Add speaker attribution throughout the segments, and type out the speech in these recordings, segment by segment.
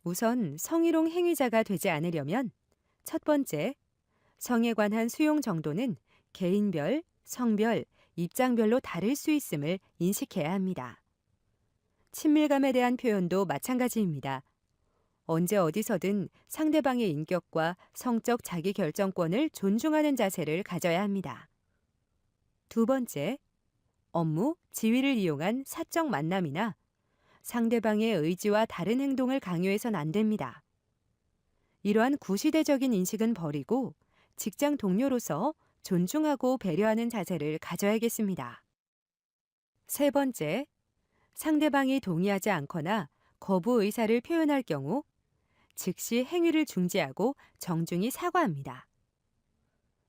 Speaker 1: 우선 성희롱 행위자가 되지 않으려면 첫 번째, 성에 관한 수용 정도는 개인별, 성별, 입장별로 다를 수 있음을 인식해야 합니다. 친밀감에 대한 표현도 마찬가지입니다. 언제 어디서든 상대방의 인격과 성적 자기결정권을 존중하는 자세를 가져야 합니다. 두 번째, 업무, 지위를 이용한 사적 만남이나 상대방의 의지와 다른 행동을 강요해선 안 됩니다. 이러한 구시대적인 인식은 버리고 직장 동료로서 존중하고 배려하는 자세를 가져야겠습니다. 세 번째, 상대방이 동의하지 않거나 거부 의사를 표현할 경우 즉시 행위를 중지하고 정중히 사과합니다.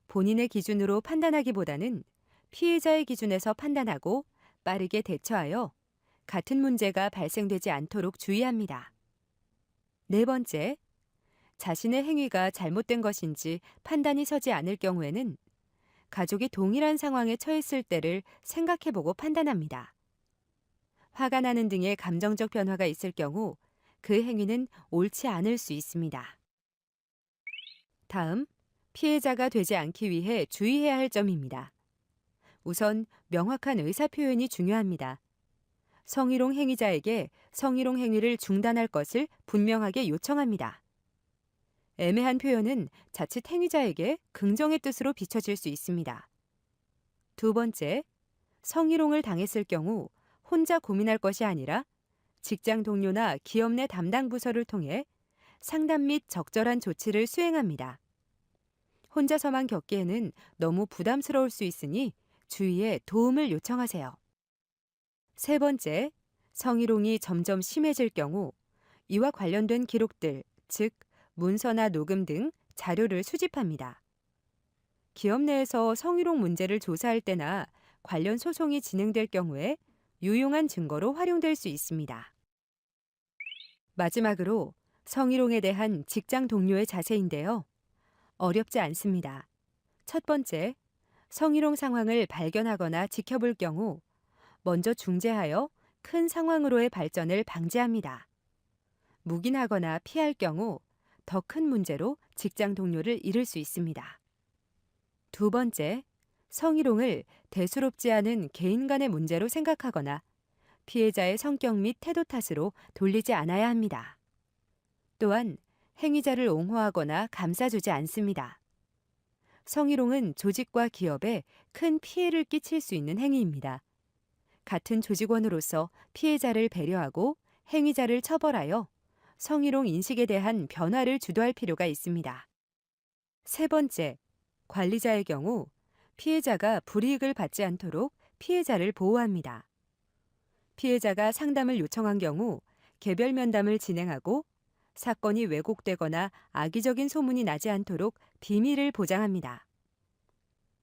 Speaker 1: 본인의 기준으로 판단하기보다는 피해자의 기준에서 판단하고 빠르게 대처하여 같은 문제가 발생되지 않도록 주의합니다. 네 번째, 자신의 행위가 잘못된 것인지 판단이 서지 않을 경우에는 가족이 동일한 상황에 처했을 때를 생각해보고 판단합니다. 화가 나는 등의 감정적 변화가 있을 경우 그 행위는 옳지 않을 수 있습니다. 다음, 피해자가 되지 않기 위해 주의해야 할 점입니다. 우선 명확한 의사표현이 중요합니다. 성희롱 행위자에게 성희롱 행위를 중단할 것을 분명하게 요청합니다. 애매한 표현은 자칫 행위자에게 긍정의 뜻으로 비춰질 수 있습니다. 두 번째, 성희롱을 당했을 경우 혼자 고민할 것이 아니라 직장 동료나 기업 내 담당 부서를 통해 상담 및 적절한 조치를 수행합니다. 혼자서만 겪기에는 너무 부담스러울 수 있으니 주위에 도움을 요청하세요. 세 번째, 성희롱이 점점 심해질 경우 이와 관련된 기록들, 즉 문서나 녹음 등 자료를 수집합니다. 기업 내에서 성희롱 문제를 조사할 때나 관련 소송이 진행될 경우에 유용한 증거로 활용될 수 있습니다. 마지막으로 성희롱에 대한 직장 동료의 자세인데요. 어렵지 않습니다. 첫 번째, 성희롱 상황을 발견하거나 지켜볼 경우 먼저 중재하여 큰 상황으로의 발전을 방지합니다. 묵인하거나 피할 경우 더 큰 문제로 직장 동료를 잃을 수 있습니다. 두 번째, 성희롱을 대수롭지 않은 개인 간의 문제로 생각하거나 피해자의 성격 및 태도 탓으로 돌리지 않아야 합니다. 또한 행위자를 옹호하거나 감싸주지 않습니다. 성희롱은 조직과 기업에 큰 피해를 끼칠 수 있는 행위입니다. 같은 조직원으로서 피해자를 배려하고 행위자를 처벌하여 성희롱 인식에 대한 변화를 주도할 필요가 있습니다. 세 번째, 관리자의 경우 피해자가 불이익을 받지 않도록 피해자를 보호합니다. 피해자가 상담을 요청한 경우 개별 면담을 진행하고 사건이 왜곡되거나 악의적인 소문이 나지 않도록 비밀을 보장합니다.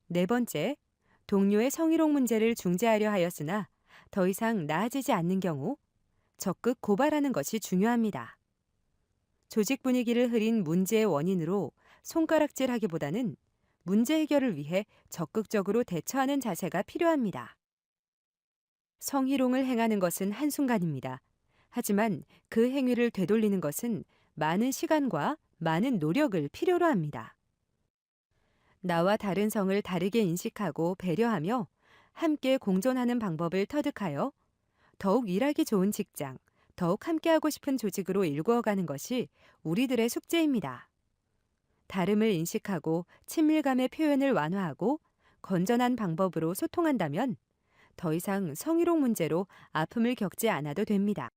Speaker 1: 네 번째, 동료의 성희롱 문제를 중재하려 하였으나 더 이상 나아지지 않는 경우 적극 고발하는 것이 중요합니다. 조직 분위기를 흐린 문제의 원인으로 손가락질하기보다는 문제 해결을 위해 적극적으로 대처하는 자세가 필요합니다. 성희롱을 행하는 것은 한순간입니다. 하지만 그 행위를 되돌리는 것은 많은 시간과 많은 노력을 필요로 합니다. 나와 다른 성을 다르게 인식하고 배려하며 함께 공존하는 방법을 터득하여 더욱 일하기 좋은 직장, 더욱 함께하고 싶은 조직으로 일구어가는 것이 우리들의 숙제입니다. 다름을 인식하고 친밀감의 표현을 완화하고 건전한 방법으로 소통한다면 더 이상 성희롱 문제로 아픔을 겪지 않아도 됩니다.